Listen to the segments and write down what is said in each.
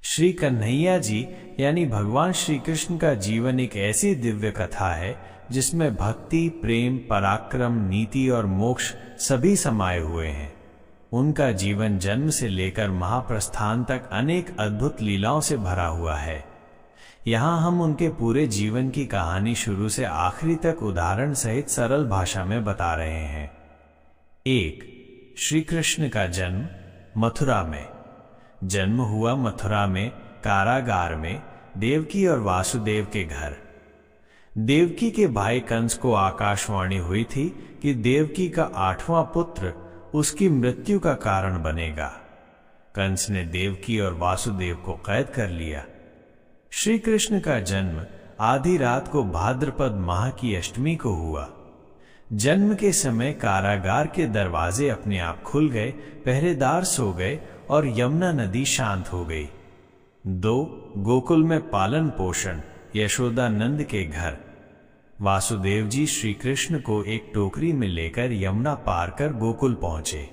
श्री कन्हैया जी यानी भगवान श्री कृष्ण का जीवन एक ऐसी दिव्य कथा है जिसमें भक्ति, प्रेम, पराक्रम, नीति और मोक्ष सभी समाये हुए हैं। उनका जीवन जन्म से लेकर महाप्रस्थान तक अनेक अद्भुत लीलाओं से भरा हुआ है। यहाँ हम उनके पूरे जीवन की कहानी शुरू से आखिरी तक उदाहरण सहित सरल भाषा में बता रहे हैं। 1. श्री कृष्ण का जन्म मथुरा में। जन्म हुआ मथुरा में कारागार में देवकी और वासुदेव के घर। देवकी के भाई कंस को आकाशवाणी हुई थी कि देवकी का 8वां पुत्र उसकी मृत्यु का कारण बनेगा। कंस ने देवकी और वासुदेव को कैद कर लिया। श्री कृष्ण का जन्म आधी रात को भाद्रपद माह की अष्टमी को हुआ। जन्म के समय कारागार के दरवाजे अपने आप खुल गए, पहरेदार सो गए और यमुना नदी शांत हो गई। 2. गोकुल में पालन पोषण यशोदा नंद के घर। वासुदेव जी श्री कृष्ण को एक टोकरी में लेकर यमुना पार कर गोकुल पहुंचे।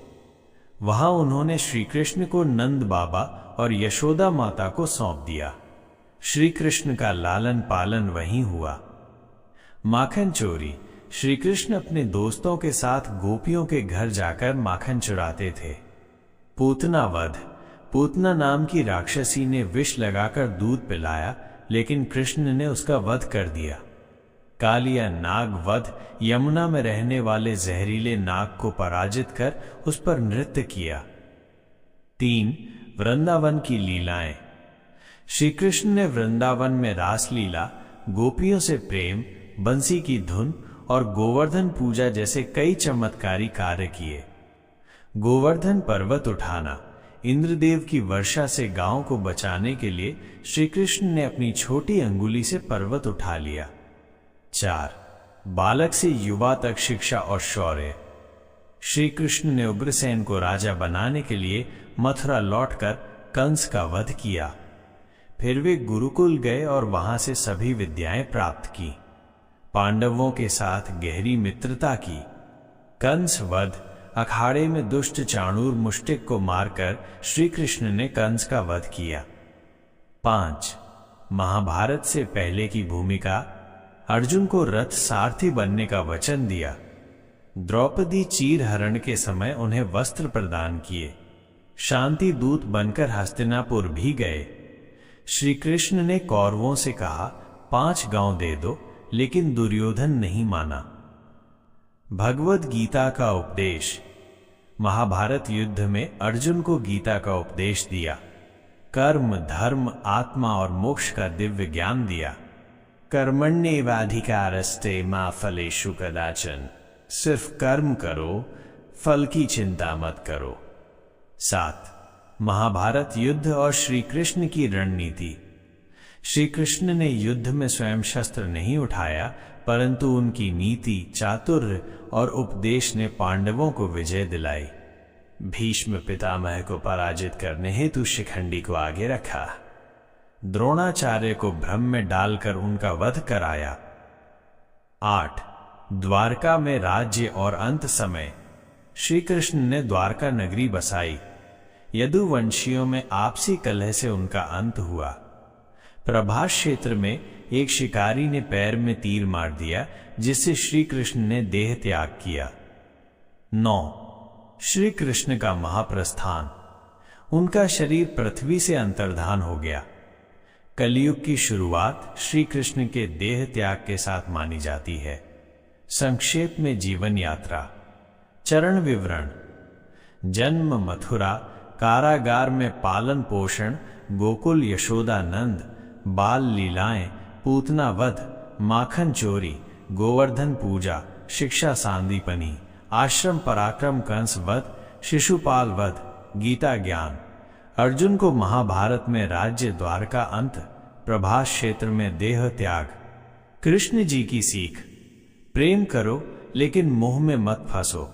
वहां उन्होंने श्री कृष्ण को नंद बाबा और यशोदा माता को सौंप दिया। श्री कृष्ण का लालन पालन वहीं हुआ। माखन चोरी। श्री कृष्ण अपने दोस्तों के साथ गोपियों के घर जाकर माखन चुराते थे। पूतना वध। पूतना नाम की राक्षसी ने विष लगाकर दूध पिलाया, लेकिन कृष्ण ने उसका वध कर दिया। कालिया नाग वध। यमुना में रहने वाले जहरीले नाग को पराजित कर उस पर नृत्य किया। 3. वृंदावन की लीलाएं। श्री कृष्ण ने वृंदावन में रास लीला, गोपियों से प्रेम, बंसी की धुन और गोवर्धन पूजा जैसे कई चमत्कारी कार्य किए। गोवर्धन पर्वत उठाना। इंद्रदेव की वर्षा से गांव को बचाने के लिए श्री कृष्ण ने अपनी छोटी अंगुली से पर्वत उठा लिया। 4. बालक से युवा तक शिक्षा और शौर्य। श्री कृष्ण ने उग्रसेन को राजा बनाने के लिए मथुरा लौटकर कंस का वध किया। फिर वे गुरुकुल गए और वहां से सभी विद्याएं प्राप्त की। पांडवों के साथ गहरी मित्रता की। कंस वध। अखाड़े में दुष्ट चाणूर मुष्टिक को मारकर श्री कृष्ण ने कंस का वध किया। 5. महाभारत से पहले की भूमिका। अर्जुन को रथ सारथी बनने का वचन दिया। द्रौपदी चीरहरण के समय उन्हें वस्त्र प्रदान किए। शांति दूत बनकर हस्तिनापुर भी गए। श्री कृष्ण ने कौरवों से कहा, 5 गांव दे दो, लेकिन दुर्योधन नहीं माना। भगवद गीता का उपदेश। महाभारत युद्ध में अर्जुन को गीता का उपदेश दिया। कर्म, धर्म, आत्मा और मोक्ष का दिव्य ज्ञान दिया। कर्मण्येवाधिकारस्ते मा फलेषु कदाचन। सिर्फ कर्म करो, फल की चिंता मत करो। 7. महाभारत युद्ध और श्री कृष्ण की रणनीति। श्री कृष्ण ने युद्ध में स्वयं शस्त्र नहीं उठाया, परंतु उनकी नीति, चातुर्य और उपदेश ने पांडवों को विजय दिलाई। भीष्म पितामह को पराजित करने हेतु शिखंडी को आगे रखा। द्रोणाचार्य को भ्रम में डालकर उनका वध कराया। 8. द्वारका में राज्य और अंत समय। श्री कृष्ण ने द्वारका नगरी बसाई। यदुवंशियों में आपसी कलह से उनका अंत हुआ। प्रभास क्षेत्र में एक शिकारी ने पैर में तीर मार दिया, जिससे श्री कृष्ण ने देह त्याग किया। 9. श्री कृष्ण का महाप्रस्थान। उनका शरीर पृथ्वी से अंतर्धान हो गया। कलयुग की शुरुआत श्री कृष्ण के देह त्याग के साथ मानी जाती है। संक्षेप में जीवन यात्रा। चरण विवरण। जन्म मथुरा, कारागार में पालन पोषण, गोकुल यशोदा नंद, बाल लीलाएं, पूतना वध, माखन चोरी, गोवर्धन पूजा, शिक्षा सांदीपनी, आश्रम पराक्रम कंस वध, शिशुपाल वध, गीता ज्ञान। अर्जुन को महाभारत में राज्य, द्वारका अंत, प्रभास क्षेत्र में देह त्याग। कृष्ण जी की सीख। प्रेम करो लेकिन मोह में मत फंसो।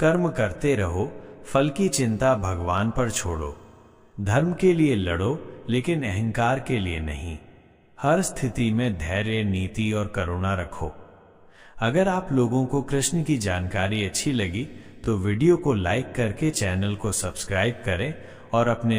कर्म करते रहो, फल की चिंता भगवान पर छोड़ो। धर्म के लिए लड़ो, लेकिन अहंकार के लिए नहीं। हर स्थिति में धैर्य, नीति और करुणा रखो। अगर आप लोगों को कृष्ण की जानकारी अच्छी लगी तो वीडियो को लाइक करके चैनल को सब्सक्राइब करें और अपने